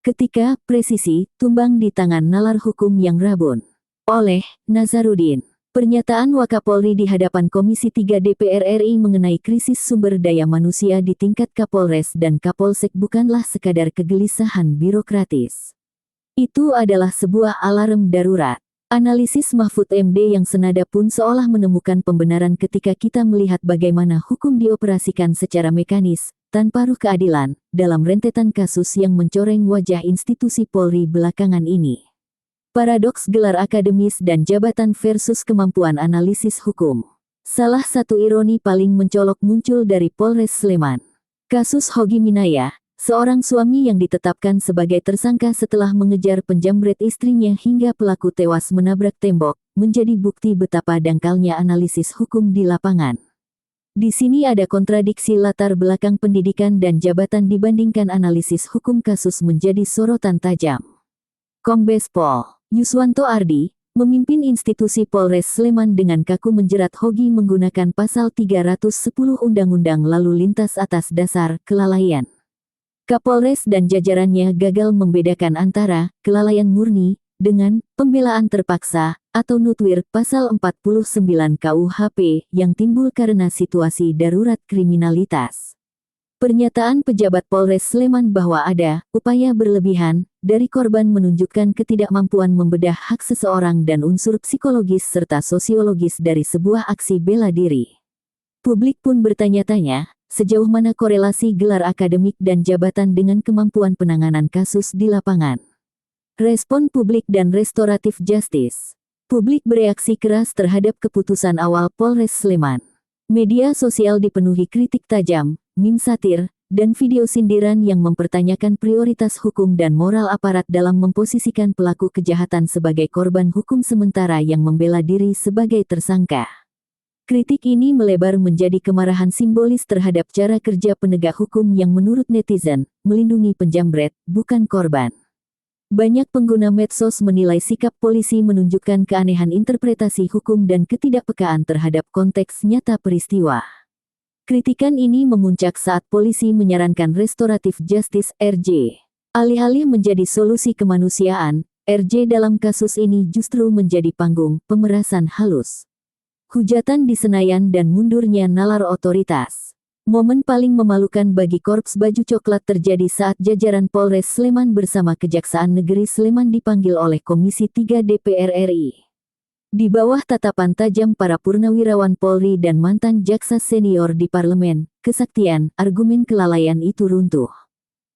Ketika presisi tumbang di tangan nalar hukum yang rabun. Oleh Nazarudin. Pernyataan Wakapolri di hadapan Komisi 3 DPR RI mengenai krisis sumber daya manusia di tingkat Kapolres dan Kapolsek bukanlah sekadar kegelisahan birokratis. Itu adalah sebuah alarm darurat. Analisis Mahfud MD yang senada pun seolah menemukan pembenaran ketika kita melihat bagaimana hukum dioperasikan secara mekanis, tanpa ruh keadilan, dalam rentetan kasus yang mencoreng wajah institusi Polri belakangan ini. Paradoks gelar akademis dan jabatan versus kemampuan analisis hukum. Salah satu ironi paling mencolok muncul dari Polres Sleman. Kasus Hogi Minaya, seorang suami yang ditetapkan sebagai tersangka setelah mengejar penjamret istrinya hingga pelaku tewas menabrak tembok, menjadi bukti betapa dangkalnya analisis hukum di lapangan. Di sini ada kontradiksi latar belakang pendidikan dan jabatan dibandingkan analisis hukum kasus menjadi sorotan tajam. Kombes Pol Yuswanto Ardi, memimpin institusi Polres Sleman dengan kaku menjerat Hogi menggunakan pasal 310 Undang-Undang Lalu Lintas atas dasar kelalaian. Kapolres dan jajarannya gagal membedakan antara kelalaian murni dengan pembelaan terpaksa atau nutwir pasal 49 KUHP yang timbul karena situasi darurat kriminalitas. Pernyataan pejabat Polres Sleman bahwa ada upaya berlebihan dari korban menunjukkan ketidakmampuan membedah hak seseorang dan unsur psikologis serta sosiologis dari sebuah aksi bela diri. Publik pun bertanya-tanya, sejauh mana korelasi gelar akademik dan jabatan dengan kemampuan penanganan kasus di lapangan. Respon publik dan restoratif justice. Publik bereaksi keras terhadap keputusan awal Polres Sleman. Media sosial dipenuhi kritik tajam, meme satir, dan video sindiran yang mempertanyakan prioritas hukum dan moral aparat dalam memposisikan pelaku kejahatan sebagai korban hukum sementara yang membela diri sebagai tersangka. Kritik ini melebar menjadi kemarahan simbolis terhadap cara kerja penegak hukum yang menurut netizen, melindungi penjamret, bukan korban. Banyak pengguna medsos menilai sikap polisi menunjukkan keanehan interpretasi hukum dan ketidakpekaan terhadap konteks nyata peristiwa. Kritikan ini memuncak saat polisi menyarankan restoratif justice (RJ). Alih-alih menjadi solusi kemanusiaan, RJ dalam kasus ini justru menjadi panggung pemerasan halus. Hujatan di Senayan dan mundurnya nalar otoritas. Momen paling memalukan bagi Korps Baju Coklat terjadi saat jajaran Polres Sleman bersama Kejaksaan Negeri Sleman dipanggil oleh Komisi 3 DPR RI. Di bawah tatapan tajam para purnawirawan Polri dan mantan jaksa senior di parlemen, kesaktian, argumen kelalaian itu runtuh.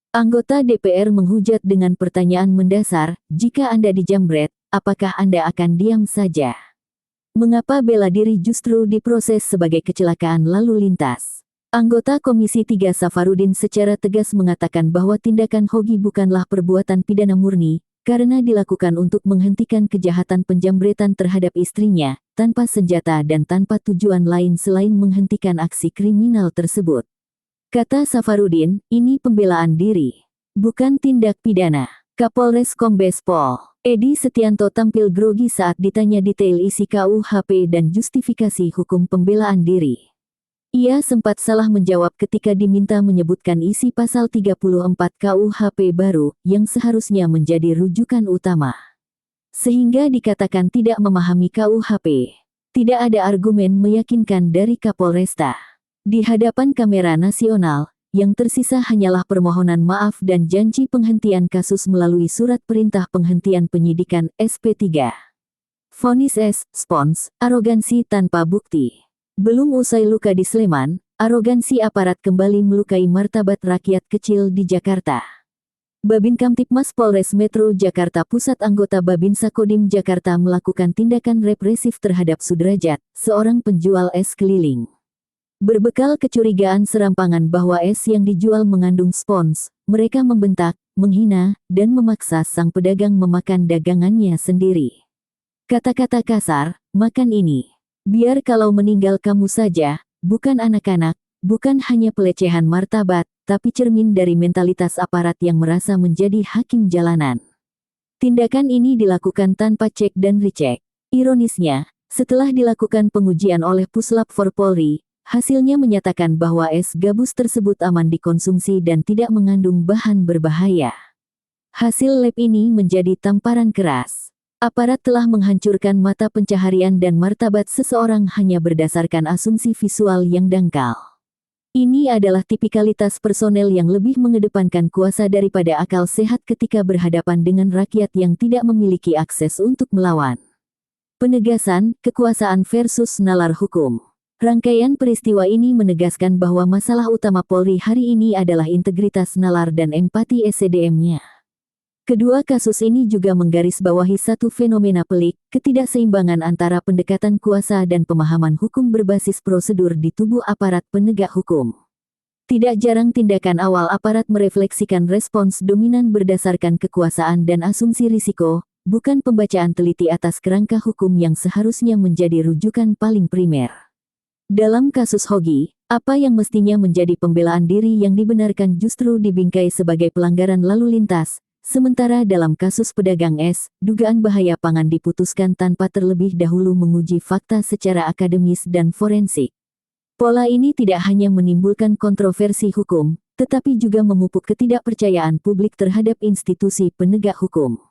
Anggota DPR menghujat dengan pertanyaan mendasar, jika Anda dijamret, apakah Anda akan diam saja? Mengapa bela diri justru diproses sebagai kecelakaan lalu lintas? Anggota Komisi 3 Safarudin secara tegas mengatakan bahwa tindakan Hogi bukanlah perbuatan pidana murni, karena dilakukan untuk menghentikan kejahatan penjambretan terhadap istrinya, tanpa senjata dan tanpa tujuan lain selain menghentikan aksi kriminal tersebut. Kata Safarudin, ini pembelaan diri, bukan tindak pidana. Kapolres Kombes Pol Edi Setianto tampil grogi saat ditanya detail isi KUHP dan justifikasi hukum pembelaan diri. Ia sempat salah menjawab ketika diminta menyebutkan isi pasal 34 KUHP baru, yang seharusnya menjadi rujukan utama. Sehingga dikatakan tidak memahami KUHP. Tidak ada argumen meyakinkan dari Kapolresta. Di hadapan kamera nasional, yang tersisa hanyalah permohonan maaf dan janji penghentian kasus melalui surat perintah penghentian penyidikan SP3. Vonis S. Spons, arogansi tanpa bukti. Belum usai luka di Sleman, arogansi aparat kembali melukai martabat rakyat kecil di Jakarta. Babin Kamtipmas Polres Metro Jakarta Pusat anggota Babinsa Kodim Jakarta melakukan tindakan represif terhadap Sudrajat, seorang penjual es keliling. Berbekal kecurigaan serampangan bahwa es yang dijual mengandung spons, mereka membentak, menghina, dan memaksa sang pedagang memakan dagangannya sendiri. Kata-kata kasar, makan ini. Biar kalau meninggal kamu saja, bukan anak-anak, bukan hanya pelecehan martabat, tapi cermin dari mentalitas aparat yang merasa menjadi hakim jalanan. Tindakan ini dilakukan tanpa cek dan recheck. Ironisnya, setelah dilakukan pengujian oleh Puslap 4 Polri, hasilnya menyatakan bahwa es gabus tersebut aman dikonsumsi dan tidak mengandung bahan berbahaya. Hasil lab ini menjadi tamparan keras. Aparat telah menghancurkan mata pencaharian dan martabat seseorang hanya berdasarkan asumsi visual yang dangkal. Ini adalah tipikalitas personel yang lebih mengedepankan kuasa daripada akal sehat ketika berhadapan dengan rakyat yang tidak memiliki akses untuk melawan. Penegasan, kekuasaan versus nalar hukum. Rangkaian peristiwa ini menegaskan bahwa masalah utama Polri hari ini adalah integritas nalar dan empati SDM-nya. Kedua kasus ini juga menggarisbawahi satu fenomena pelik, ketidakseimbangan antara pendekatan kuasa dan pemahaman hukum berbasis prosedur di tubuh aparat penegak hukum. Tidak jarang tindakan awal aparat merefleksikan respons dominan berdasarkan kekuasaan dan asumsi risiko, bukan pembacaan teliti atas kerangka hukum yang seharusnya menjadi rujukan paling primer. Dalam kasus Hogi, apa yang mestinya menjadi pembelaan diri yang dibenarkan justru dibingkai sebagai pelanggaran lalu lintas. Sementara dalam kasus pedagang es, dugaan bahaya pangan diputuskan tanpa terlebih dahulu menguji fakta secara akademis dan forensik. Pola ini tidak hanya menimbulkan kontroversi hukum, tetapi juga memupuk ketidakpercayaan publik terhadap institusi penegak hukum.